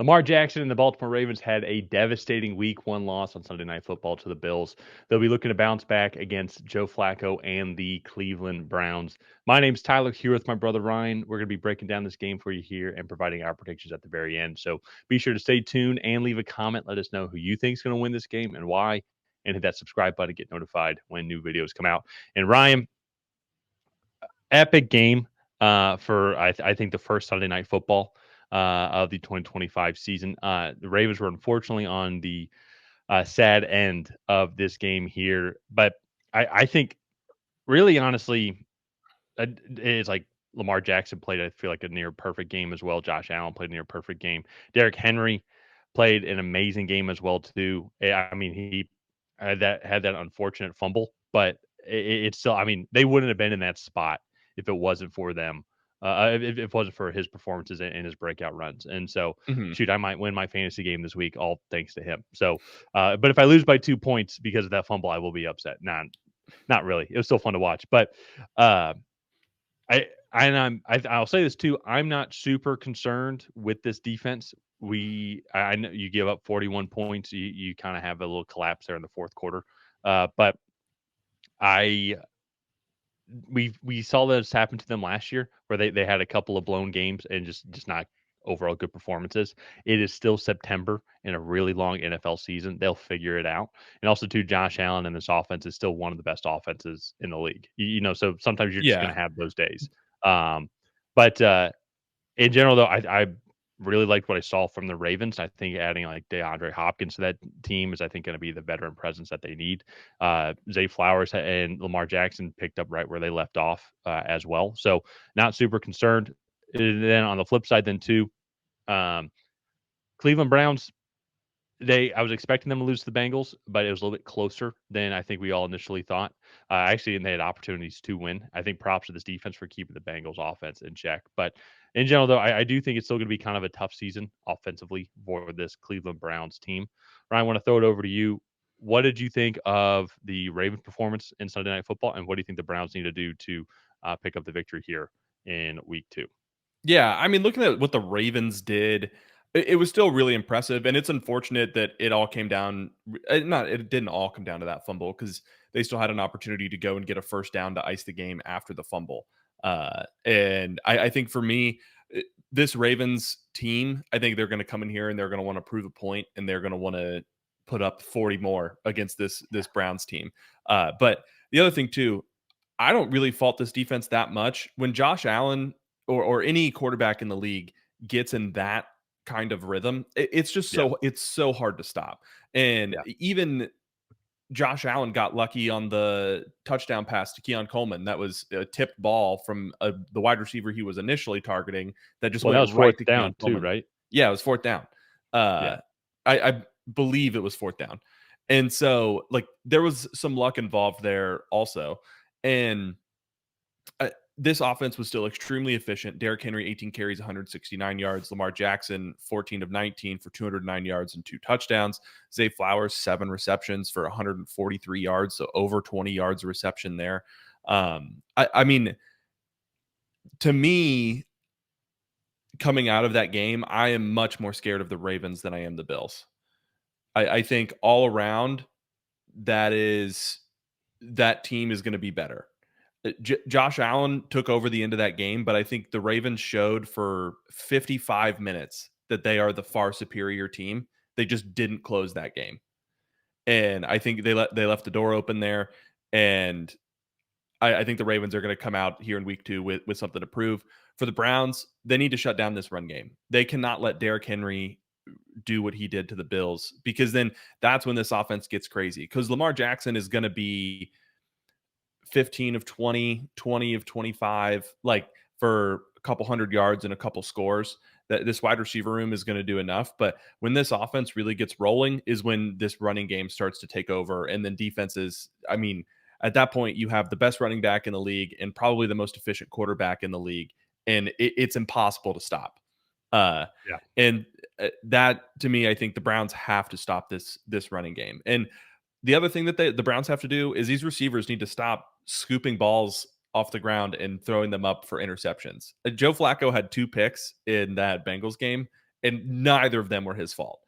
Lamar Jackson and the Baltimore Ravens had a devastating Week 1 loss on Sunday Night Football to the Bills. They'll be looking to bounce back against Joe Flacco and the Cleveland Browns. My name's Tyler, here with my brother Ryan. We're going to be breaking down this game for you here and providing our predictions at the very end. So be sure to stay tuned and leave a comment. Let us know who you think is going to win this game and why. And hit that subscribe button to get notified when new videos come out. And Ryan, epic game for I think the first Sunday Night Football of the 2025 season. The Ravens were unfortunately on the sad end of this game here, but I think really honestly, it's like Lamar Jackson played, I feel like, a near perfect game as well. Josh Allen played a near perfect game. Derrick Henry played an amazing game as well too. I mean, he had that unfortunate fumble, but it's still. I mean, they wouldn't have been in that spot if it wasn't for them. If it wasn't for his performances and his breakout runs. And so, Mhm. shoot, I might win my fantasy game this week, all thanks to him. So, but if I lose by 2 points because of that fumble, I will be upset. Not really. It was still fun to watch, but uh, I'll say this too. I'm not super concerned with this defense. I know you give up 41 points. You kind of have a little collapse there in the fourth quarter. But I we saw this happen to them last year where they had a couple of blown games and just not overall good performances. It is still September in a really long NFL season. They'll figure it out. And also too, Josh Allen and this offense is still one of the best offenses in the league. So sometimes you're just Yeah. going to have those days. Um, but in general, though, I really liked what I saw from the Ravens. I think adding like DeAndre Hopkins to that team is, I think, going to be the veteran presence that they need. Zay Flowers and Lamar Jackson picked up right where they left off as well. So not super concerned. And then on the flip side, then too, um, Cleveland Browns. I was expecting them to lose to the Bengals, but it was a little bit closer than I think we all initially thought. Actually, and they had opportunities to win. I think props to this defense for keeping the Bengals offense in check. But in general, though, I do think it's still going to be kind of a tough season offensively for this Cleveland Browns team. Ryan, I want to throw it over to you. What did you think of the Ravens' performance in Sunday Night Football, and what do you think the Browns need to do to pick up the victory here in Week 2? Yeah, I mean, looking at what the Ravens did, it was still really impressive, and it's unfortunate that it all came down. Not it didn't all come down to that fumble because they still had an opportunity to go and get a first down to ice the game after the fumble. And I think for me, this Ravens team, I think they're going to come in here and they're going to want to prove a point, and they're going to want to put up 40 more against this Browns team. But the other thing too, I don't really fault this defense that much. When Josh Allen or any quarterback in the league gets in that kind of rhythm, it's just Yeah, it's so hard to stop. And yeah. even Josh Allen got lucky on the touchdown pass to Keon Coleman. That was a tipped ball from the wide receiver he was initially targeting that just Well, that went was fourth right to down Keon too, Coleman. right? Yeah, it was fourth down. Uh, Yeah. I believe it was fourth down. And so, like, there was some luck involved there also. And this offense was still extremely efficient. Derrick Henry, 18 carries, 169 yards. Lamar Jackson, 14 of 19 for 209 yards and 2 touchdowns. Zay Flowers, 7 receptions for 143 yards, so over 20 yards of reception there. I mean, to me, coming out of that game, I am much more scared of the Ravens than I am the Bills. I think all around, that is that team is going to be better. Josh Allen took over the end of that game, but I think the Ravens showed for 55 minutes that they are the far superior team. They just didn't close that game, and I think they left the door open there. And I think the Ravens are going to come out here in Week 2 with something to prove. For the Browns, they need to shut down this run game. They cannot let Derrick Henry do what he did to the Bills, because then that's when this offense gets crazy. Because Lamar Jackson is going to be 15 of 20, 20 of 25, like for a couple hundred yards and a couple scores. That this wide receiver room is going to do enough. But when this offense really gets rolling is when this running game starts to take over. And then defenses, I mean, at that point, you have the best running back in the league and probably the most efficient quarterback in the league. And it's impossible to stop. Uh, Yeah. and that, to me, I think the Browns have to stop this running game. And the other thing that the Browns have to do is these receivers need to stop scooping balls off the ground and throwing them up for interceptions. Joe Flacco had 2 picks in that Bengals game, and neither of them were his fault.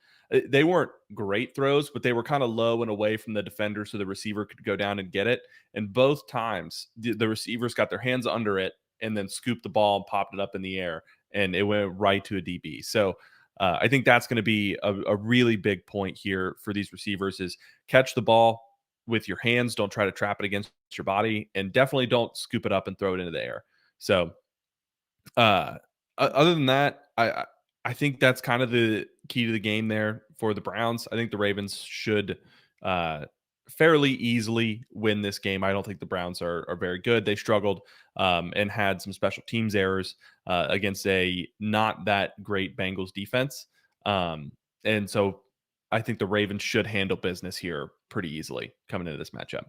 They weren't great throws, but they were kind of low and away from the defender so the receiver could go down and get it. And both times, the receivers got their hands under it and then scooped the ball and popped it up in the air, and it went right to a DB. So I think that's going to be a really big point here for these receivers is catch the ball with your hands. Don't try to trap it against your body, and definitely don't scoop it up and throw it into the air. So other than that, I think that's kind of the key to the game there for the Browns. I think the Ravens should uh, fairly easily win this game. I don't think the Browns are very good. They struggled and had some special teams errors against a not that great Bengals defense. And so I think the Ravens should handle business here pretty easily coming into this matchup.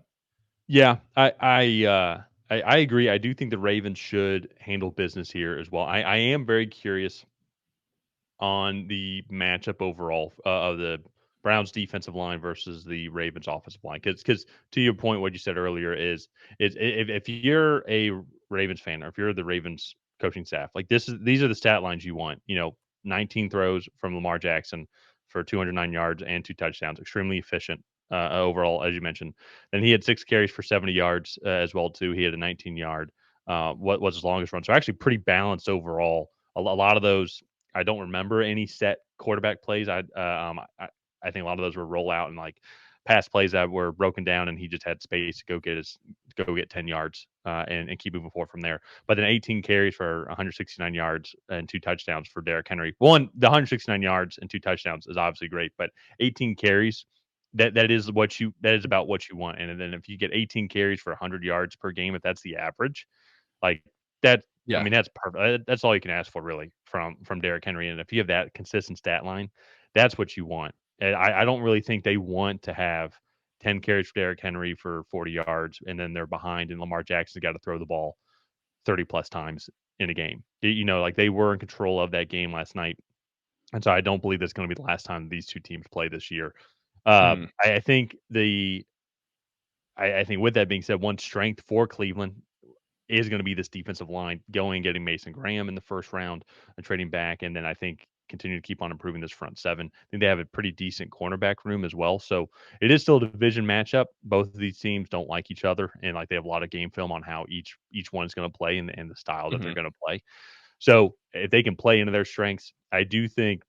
Yeah, I agree. I do think the Ravens should handle business here as well. I am very curious on the matchup overall of the Browns defensive line versus the Ravens offensive line. Because to your point, what you said earlier is if you're a Ravens fan or if you're the Ravens coaching staff, like these are the stat lines you want. 19 throws from Lamar Jackson for 209 yards and 2 touchdowns, extremely efficient overall, as you mentioned. Then he had 6 carries for 70 yards as well too. He had a 19-yard. What was his longest run? So actually pretty balanced overall. A lot of those I don't remember any set quarterback plays. I think a lot of those were rollout and like pass plays that were broken down, and he just had space to go get 10 yards and keep moving forward from there. But then 18 carries for 169 yards and 2 touchdowns for Derrick Henry. The 169 yards and 2 touchdowns is obviously great, but 18 carries. That is about what you want. And then if you get 18 carries for 100 yards per game, if that's the average, like that, I Yeah. mean, that's perfect. That's all you can ask for, really, from Derrick Henry. And if you have that consistent stat line, that's what you want. And I don't really think they want to have 10 carries for Derrick Henry for 40 yards, and then they're behind, and Lamar Jackson's got to throw the ball 30 plus times in a game. Like they were in control of that game last night, and so I don't believe that's going to be the last time these two teams play this year. Mm. I think I think with that being said, one strength for Cleveland is going to be this defensive line going and getting Mason Graham in the first round and trading back. And then I think continue to keep on improving this front seven. I think they have a pretty decent cornerback room as well. So it is still a division matchup. Both of these teams don't like each other, and like they have a lot of game film on how each one is going to play and the style that they're Mhm. going to play. So if they can play into their strengths, I do think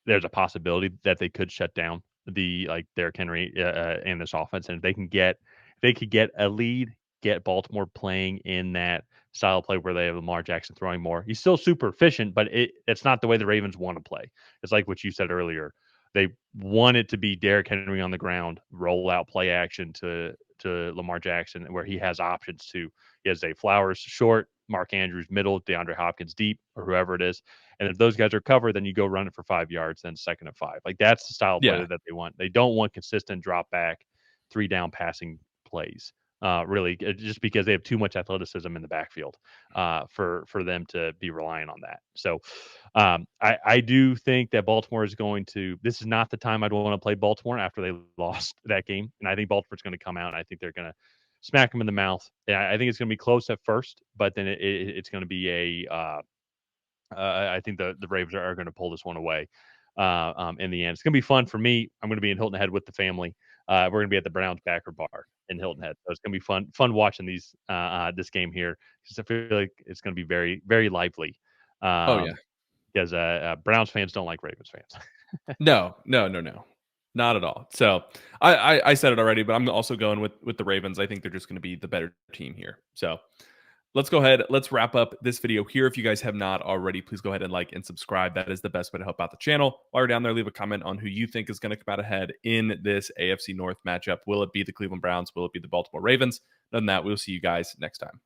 there's a possibility that they could shut down Derrick Henry and this offense. And if they could get a lead, get Baltimore playing in that style of play where they have Lamar Jackson throwing more. He's still super efficient, but it's not the way the Ravens want to play. It's like what you said earlier. They want it to be Derrick Henry on the ground, roll out play action to Lamar Jackson, where he has options to. He has Zay Flowers short, Mark Andrews middle, DeAndre Hopkins deep, or whoever it is. And if those guys are covered, then you go run it for 5 yards, then second and 5. Like that's the style of play Yeah. that they want. They don't want consistent drop back, 3 down passing plays. Really, just because they have too much athleticism in the backfield for them to be relying on that. So I do think that Baltimore is going to. This is not the time I'd want to play Baltimore after they lost that game, and I think Baltimore's going to come out. And I think they're going to smack them in the mouth. And I think it's going to be close at first, but then it's going to be I think the Ravens are going to pull this one away in the end. It's going to be fun for me. I'm going to be in Hilton Head with the family. We're going to be at the Browns backer bar in Hilton Head, so it's going to be fun watching this game here because I feel like it's going to be very very lively. Oh, yeah. Because Browns fans don't like Ravens fans. No, no, no, no. Not at all. So I said it already, but I'm also going with the Ravens. I think they're just going to be the better team here. So let's go ahead. Let's wrap up this video here. If you guys have not already, please go ahead and like and subscribe. That is the best way to help out the channel. While you're down there, leave a comment on who you think is going to come out ahead in this AFC North matchup. Will it be the Cleveland Browns? Will it be the Baltimore Ravens? Other than that, we'll see you guys next time.